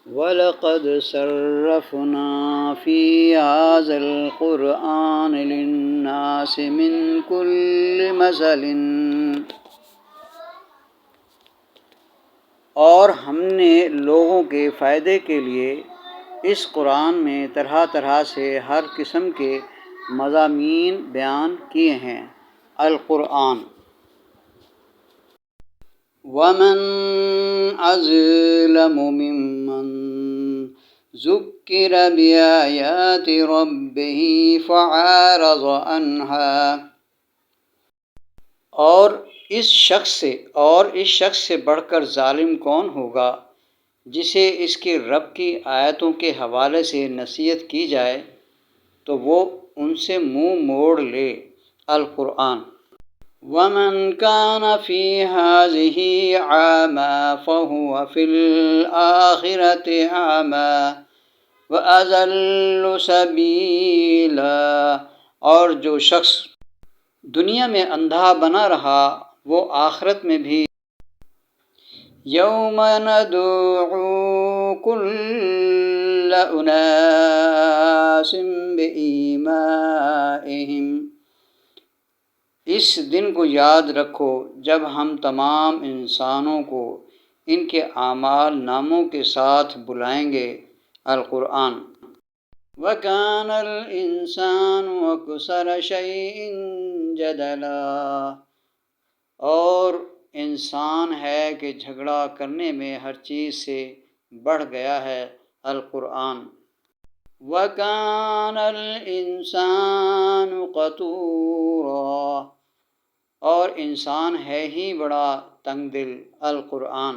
وَلَقَدْ صَرَّفْنَا فِي هَٰذَا الْقُرْآنِ لِلنَّاسِ مِنْ كُلِّ مَثَلٍ، اور ہم نے لوگوں کے فائدے کے لیے اس قرآن میں طرح طرح سے ہر قسم کے مضامین بیان کیے ہیں۔ القرآن وَمَنْ أَظْلَمُ مِمَّنْ ذُكِّرَ بِآيَاتِ رَبِّهِ فَأَعْرَضَ عَنْهَا، اور اس شخص سے بڑھ کر ظالم کون ہوگا جسے اس کے رب کی آیتوں کے حوالے سے نصیحت کی جائے تو وہ ان سے منہ موڑ لے۔ القرآن وَمَنْ كَانَ فِي هَٰذِهِ أَعْمَىٰ فَهُوَ فِي الْآخِرَةِ أَعْمَىٰ وَأَضَلُّ سَبِيلًا، اور جو شخص دنیا میں اندھا بنا رہا وہ آخرت میں بھی یوم ندعو کل اناس بإمامہم، اس دن کو یاد رکھو جب ہم تمام انسانوں کو ان کے اعمال ناموں کے ساتھ بلائیں گے۔ القرآن وَكَانَ الْإِنسَانُ أَكْثَرَ شَيْءٍ جَدَلًا، اور انسان ہے کہ جھگڑا کرنے میں ہر چیز سے بڑھ گیا ہے۔ القرآن وَكَانَ الْإِنسَانُ قَتُورًا، اور انسان ہے ہی بڑا تنگ دل۔ القرآن